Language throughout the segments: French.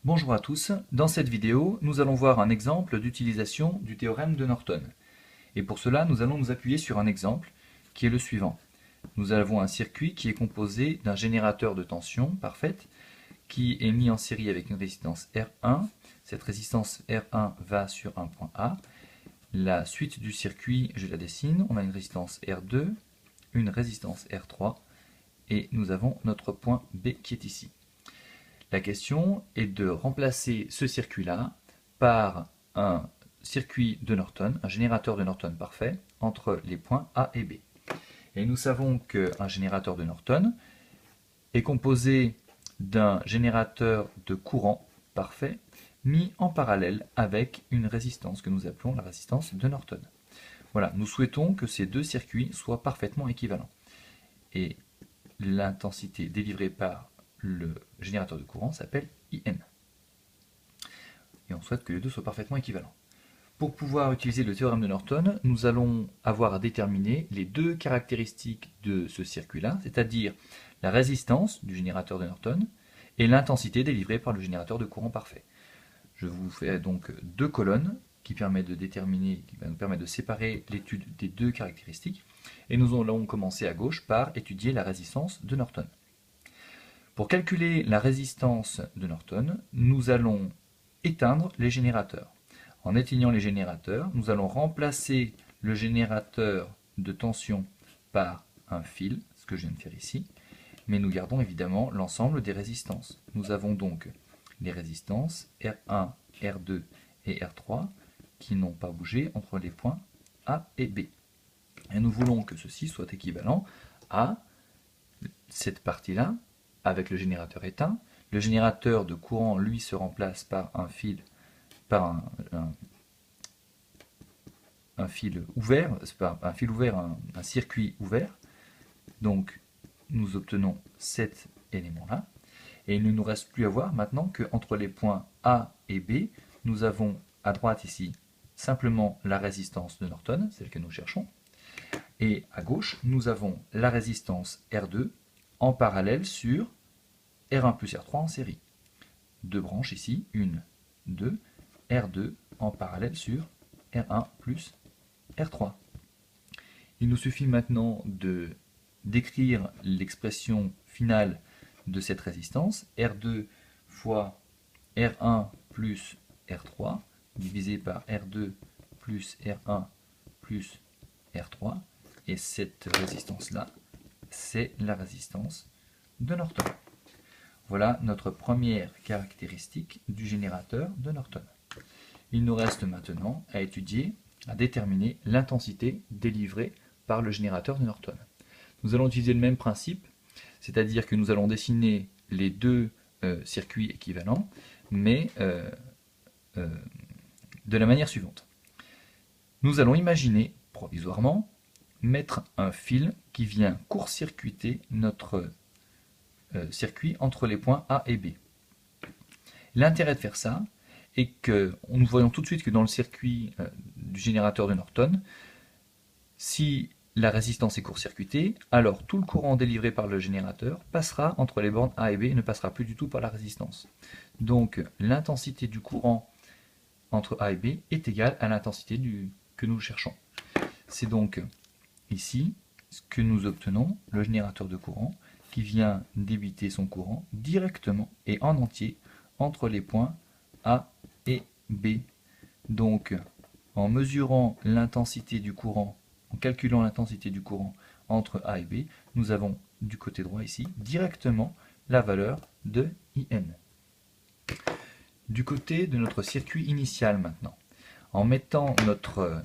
Bonjour à tous, dans cette vidéo, nous allons voir un exemple d'utilisation du théorème de Norton. Et pour cela, nous allons nous appuyer sur un exemple qui est le suivant. Nous avons un circuit qui est composé d'un générateur de tension parfaite qui est mis en série avec une résistance R1. Cette résistance R1 va sur un point A. La suite du circuit, je la dessine. On a une résistance R2, une résistance R3 et nous avons notre point B qui est ici. La question est de remplacer ce circuit-là par un circuit de Norton, un générateur de Norton parfait, entre les points A et B. Et nous savons qu'un générateur de Norton est composé d'un générateur de courant parfait mis en parallèle avec une résistance que nous appelons la résistance de Norton. Voilà, nous souhaitons que ces deux circuits soient parfaitement équivalents. Et l'intensité délivrée par le générateur de courant s'appelle IN. Et on souhaite que les deux soient parfaitement équivalents. Pour pouvoir utiliser le théorème de Norton, nous allons avoir à déterminer les deux caractéristiques de ce circuit-là, c'est-à-dire la résistance du générateur de Norton et l'intensité délivrée par le générateur de courant parfait. Je vous fais donc deux colonnes qui permettent de déterminer, qui va nous permettre de séparer l'étude des deux caractéristiques. Et nous allons commencer à gauche par étudier la résistance de Norton. Pour calculer la résistance de Norton, nous allons éteindre les générateurs. En éteignant les générateurs, nous allons remplacer le générateur de tension par un fil, ce que je viens de faire ici, mais nous gardons évidemment l'ensemble des résistances. Nous avons donc les résistances R1, R2 et R3 qui n'ont pas bougé entre les points A et B. Et nous voulons que ceci soit équivalent à cette partie-là, avec le générateur éteint. Le générateur de courant, lui, se remplace par un fil, un fil ouvert, un circuit ouvert. Donc, nous obtenons cet élément-là. Et il ne nous reste plus à voir maintenant qu'entre les points A et B, nous avons à droite ici simplement la résistance de Norton, celle que nous cherchons. Et à gauche, nous avons la résistance R2 en parallèle sur R1 plus R3 en série. Deux branches ici, 1, 2, R2 en parallèle sur R1 plus R3. Il nous suffit maintenant de décrire l'expression finale de cette résistance, R2 fois R1 plus R3, divisé par R2 plus R1 plus R3, et cette résistance-là, c'est la résistance de Norton. Voilà notre première caractéristique du générateur de Norton. Il nous reste maintenant à étudier, à déterminer l'intensité délivrée par le générateur de Norton. Nous allons utiliser le même principe, c'est-à-dire que nous allons dessiner les deux circuits équivalents, mais de la manière suivante. Nous allons imaginer, provisoirement, mettre un fil qui vient court-circuiter notre circuit entre les points A et B. L'intérêt de faire ça est que nous voyons tout de suite que dans le circuit du générateur de Norton, si la résistance est court-circuitée, alors tout le courant délivré par le générateur passera entre les bornes A et B et ne passera plus du tout par la résistance. Donc l'intensité du courant entre A et B est égale à l'intensité que nous cherchons. C'est donc ici ce que nous obtenons, le générateur de courant, qui vient débiter son courant directement et en entier entre les points A et B. Donc, en mesurant l'intensité du courant, en calculant l'intensité du courant entre A et B, nous avons du côté droit ici directement la valeur de IN. Du côté de notre circuit initial maintenant, en mettant notre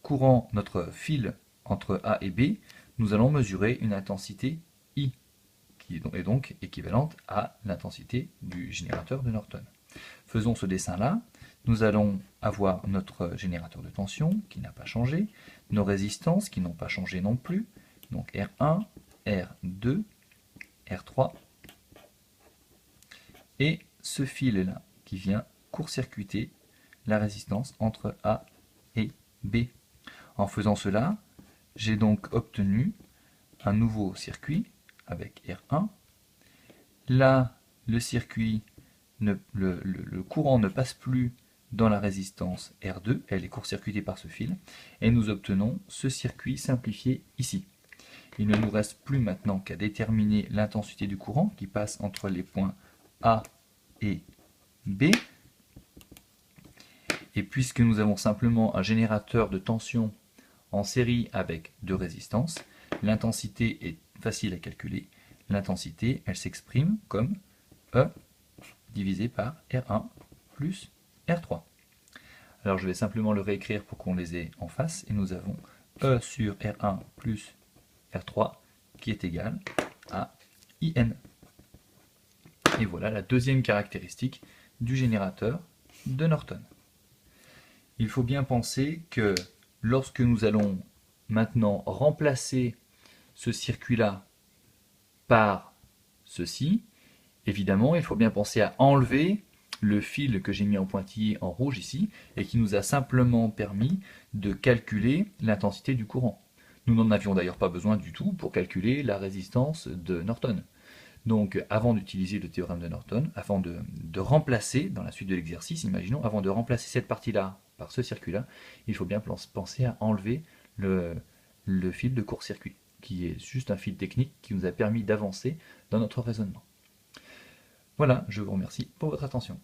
courant, notre fil entre A et B, nous allons mesurer une intensité I, qui est donc équivalente à l'intensité du générateur de Norton. Faisons ce dessin-là. Nous allons avoir notre générateur de tension qui n'a pas changé, nos résistances qui n'ont pas changé non plus, donc R1, R2, R3, et ce fil-là qui vient court-circuiter la résistance entre A et B. En faisant cela, j'ai donc obtenu un nouveau circuit avec R1. Là, le circuit le courant ne passe plus dans la résistance R2, elle est court-circuitée par ce fil, et nous obtenons ce circuit simplifié ici. Il ne nous reste plus maintenant qu'à déterminer l'intensité du courant qui passe entre les points A et B. Et puisque nous avons simplement un générateur de tension en série avec deux résistances, l'intensité est facile à calculer. L'intensité, elle s'exprime comme E divisé par R1 plus R3. Alors je vais simplement le réécrire pour qu'on les ait en face, et nous avons E sur R1 plus R3 qui est égal à IN. Et voilà la deuxième caractéristique du générateur de Norton. Il faut bien penser que lorsque nous allons maintenant remplacer ce circuit-là par ceci, évidemment, il faut bien penser à enlever le fil que j'ai mis en pointillé en rouge ici, et qui nous a simplement permis de calculer l'intensité du courant. Nous n'en avions d'ailleurs pas besoin du tout pour calculer la résistance de Norton. Donc avant d'utiliser le théorème de Norton, avant de remplacer, dans la suite de l'exercice, imaginons, avant de remplacer cette partie-là par ce circuit-là, il faut bien penser à enlever le fil de court-circuit, qui est juste un fil technique qui nous a permis d'avancer dans notre raisonnement. Voilà, je vous remercie pour votre attention.